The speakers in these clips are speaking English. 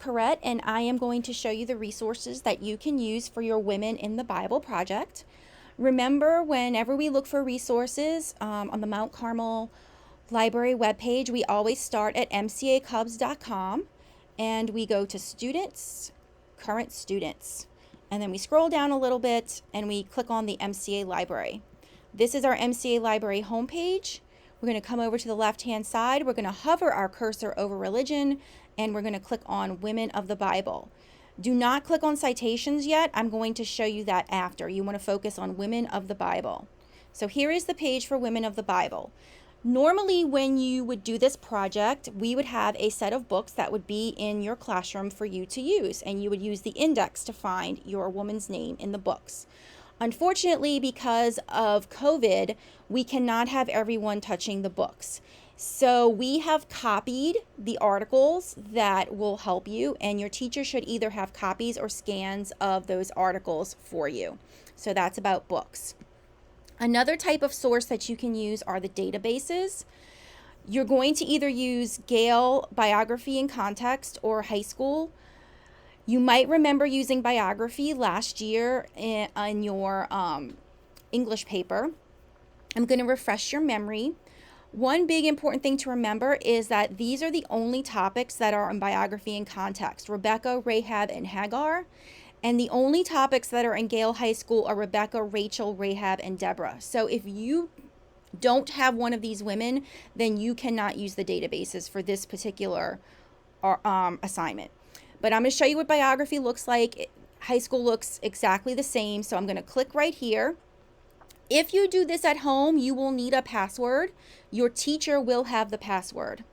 Corette, and I am going to show you the resources that you can use for your Women in the Bible project. Remember, whenever we look for resources on the Mount Carmel Library webpage, we always start at mcacubs.com and we go to Students, Current Students, and then we scroll down a little bit and we click on the MCA Library. This is our MCA Library homepage. We're going to come over to the left-hand side. We're going to hover our cursor over religion, and we're going to click on Women of the Bible. Do not click on citations yet. I'm going to show you that after. You want to focus on Women of the Bible. So here is the page for Women of the Bible. Normally, when you would do this project, we would have a set of books that would be in your classroom for you to use, and you would use the index to find your woman's name in the books. Unfortunately, because of COVID, we cannot have everyone touching the books. So we have copied the articles that will help you, and your teacher should either have copies or scans of those articles for you. So that's about books. Another type of source that you can use are the databases. You're going to either use Gale Biography in Context or High School. You might remember using biography last year in your English paper. I'm going to refresh your memory. One big important thing to remember is that these are the only topics that are in biography and context: Rebecca, Rahab, and Hagar. And the only topics that are in Gale High School are Rebecca, Rachel, Rahab, and Deborah. So if you don't have one of these women, then you cannot use the databases for this particular assignment. But I'm going to show you what biography looks like. High school looks exactly the same. So I'm going to click right here. If you do this at home, you will need a password. Your teacher will have the password.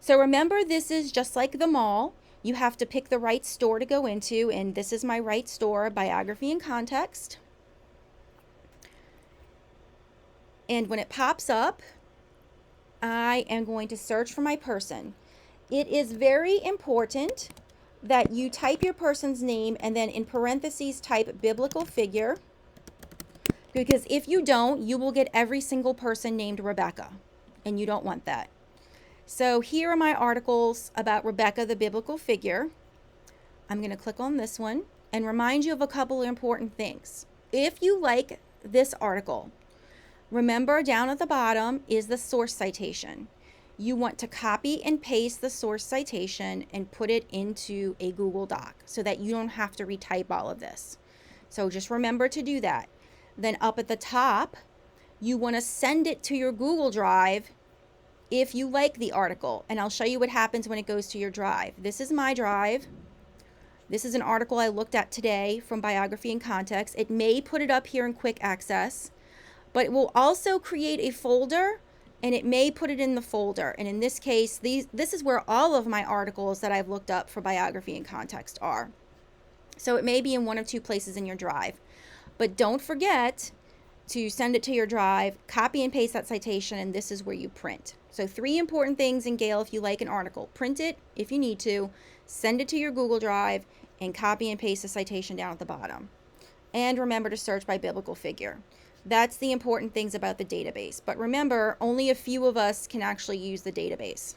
So remember, this is just like the mall. You have to pick the right store to go into, and this is my right store, Biography and Context. And when it pops up, I am going to search for my person. It is very important that you type your person's name and then in parentheses type biblical figure, because if you don't, you will get every single person named Rebecca, and you don't want that. So here are my articles about Rebecca, the biblical figure. I'm going to click on this one and remind you of a couple of important things. If you like this article, remember down at the bottom is the source citation. You want to copy and paste the source citation and put it into a Google Doc so that you don't have to retype all of this. So just remember to do that. Then up at the top, you want to send it to your Google Drive if you like the article. And I'll show you what happens when it goes to your drive. This is my drive. This is an article I looked at today from Biography and Context. It may put it up here in quick access, but it will also create a folder, and it may put it in the folder. And in this case, this is where all of my articles that I've looked up for Biography and Context are. So it may be in one of two places in your drive. But don't forget to send it to your drive, copy and paste that citation, and this is where you print. So 3 important things in Gale if you like an article. Print it if you need to, send it to your Google Drive, and copy and paste the citation down at the bottom. And remember to search by biblical figure. That's the important things about the database. But remember, only a few of us can actually use the database.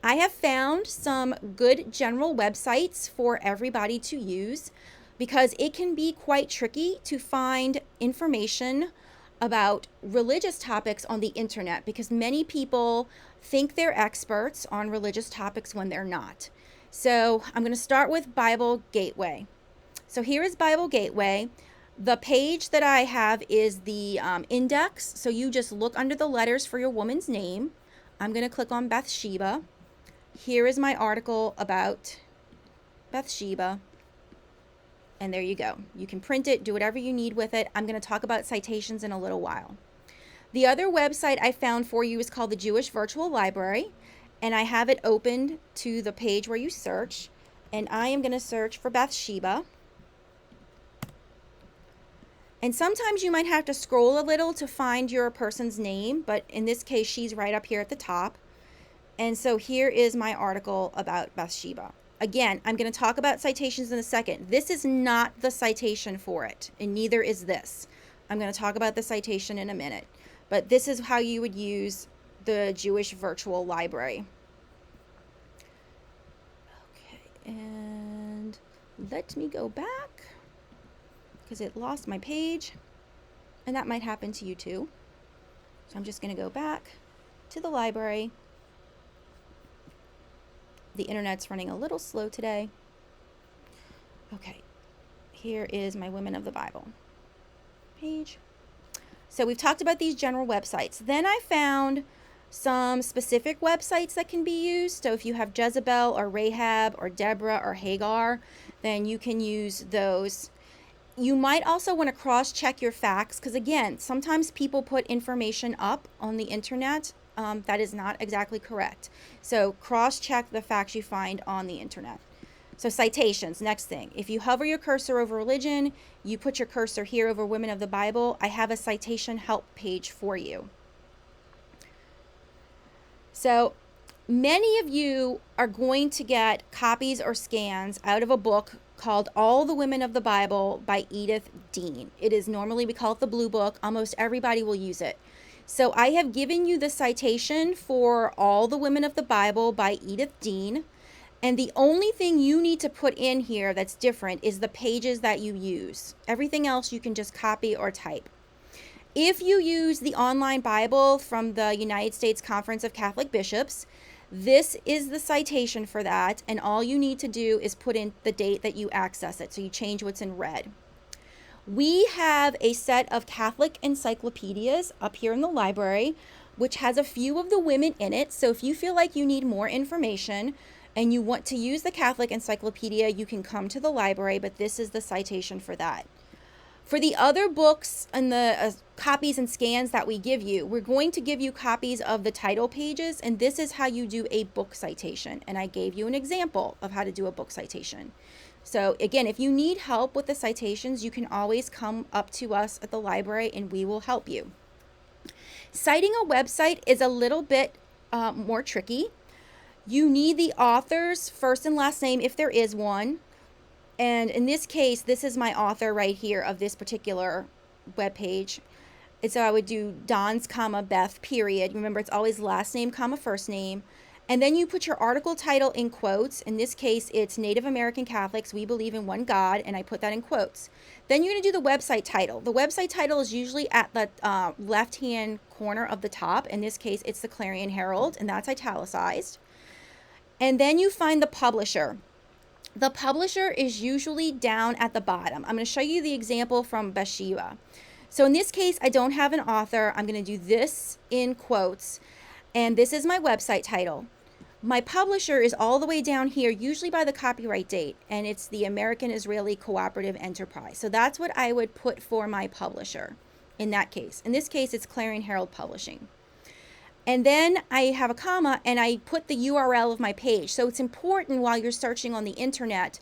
I have found some good general websites for everybody to use, because it can be quite tricky to find information about religious topics on the internet, because many people think they're experts on religious topics when they're not. So I'm going to start with Bible Gateway. So here is Bible Gateway. The page that I have is the index. So you just look under the letters for your woman's name. I'm going to click on Bathsheba. Here is my article about Bathsheba. And there you go. You can print it, do whatever you need with it. I'm going to talk about citations in a little while. The other website I found for you is called the Jewish Virtual Library, and I have it opened to the page where you search, and I am going to search for Bathsheba. And sometimes you might have to scroll a little to find your person's name, but in this case, she's right up here at the top. And so here is my article about Bathsheba. Again, I'm going to talk about citations in a second. This is not the citation for it, and neither is this. I'm going to talk about the citation in a minute. But this is how you would use the Jewish Virtual Library. Okay, and let me go back because it lost my page, and that might happen to you too. So I'm just going to go back to the library. The internet's running a little slow today. Okay, here is my Women of the Bible page. So we've talked about these general websites. Then I found some specific websites that can be used. So if you have Jezebel or Rahab or Deborah or Hagar, then you can use those. You might also want to cross-check your facts because, again, sometimes people put information up on the internet that is not exactly correct. So cross-check the facts you find on the internet. So citations, next thing. If you hover your cursor over religion, you put your cursor here over Women of the Bible, I have a citation help page for you. So many of you are going to get copies or scans out of a book called All the Women of the Bible by Edith Dean. It is normally, we call it the Blue Book. Almost everybody will use it. So I have given you the citation for All the Women of the Bible by Edith Dean. And the only thing you need to put in here that's different is the pages that you use. Everything else you can just copy or type. If you use the online Bible from the United States Conference of Catholic Bishops, this is the citation for that, and all you need to do is put in the date that you access it, so you change what's in red. We have a set of Catholic encyclopedias up here in the library, which has a few of the women in it, so if you feel like you need more information and you want to use the Catholic encyclopedia, you can come to the library, but this is the citation for that. For the other books and the copies and scans that we give you, we're going to give you copies of the title pages, and this is how you do a book citation. And I gave you an example of how to do a book citation. So again, if you need help with the citations, you can always come up to us at the library and we will help you. Citing a website is a little bit more tricky. You need the author's first and last name if there is one. And in this case, this is my author right here of this particular web page. And so I would do Don's, Beth, period. Remember, it's always last name, first name. And then you put your article title in quotes. In this case, it's Native American Catholics, We Believe in One God, and I put that in quotes. Then you're going to do the website title. The website title is usually at the left-hand corner of the top. In this case, it's the Clarion Herald, and that's italicized. And then you find the publisher. The publisher is usually down at the bottom. I'm going to show you the example from Bathsheba. So in this case, I don't have an author. I'm going to do this in quotes, and this is my website title. My publisher is all the way down here, usually by the copyright date, and it's the American Israeli Cooperative Enterprise. So that's what I would put for my publisher in that case. In this case, it's Clarion Herald Publishing. And then I have a comma and I put the URL of my page. So it's important while you're searching on the internet,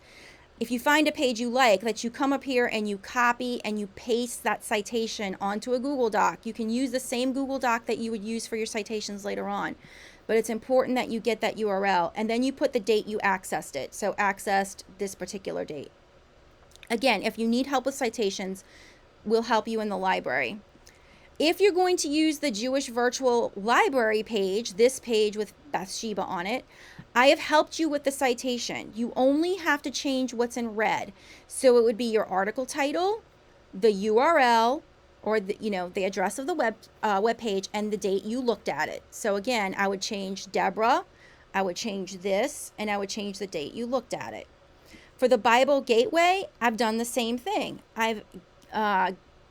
if you find a page you like, that you come up here and you copy and you paste that citation onto a Google Doc. You can use the same Google Doc that you would use for your citations later on. But it's important that you get that URL. And then you put the date you accessed it. So accessed this particular date. Again, if you need help with citations, we'll help you in the library. If you're going to use the Jewish Virtual Library page, this page with Bathsheba on it, I have helped you with the citation. You only have to change what's in red. So it would be your article title, the URL, or the address of the web page, and the date you looked at it. So again, I would change Deborah, I would change this, and I would change the date you looked at it. For the Bible Gateway, I've done the same thing. I've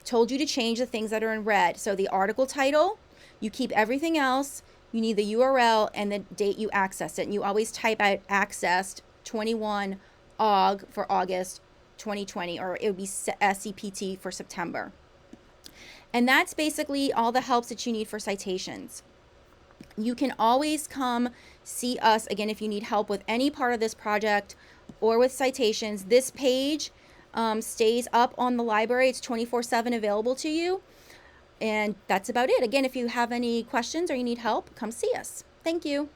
told you to change the things that are in red. So the article title, you keep everything else. You need the URL and the date you accessed it. And you always type out accessed 21 Aug for August 2020, or it would be SCPT for September. And that's basically all the helps that you need for citations. You can always come see us, again, if you need help with any part of this project or with citations. This page stays up on the library. It's 24/7 available to you. And that's about it. Again, if you have any questions or you need help, come see us. Thank you.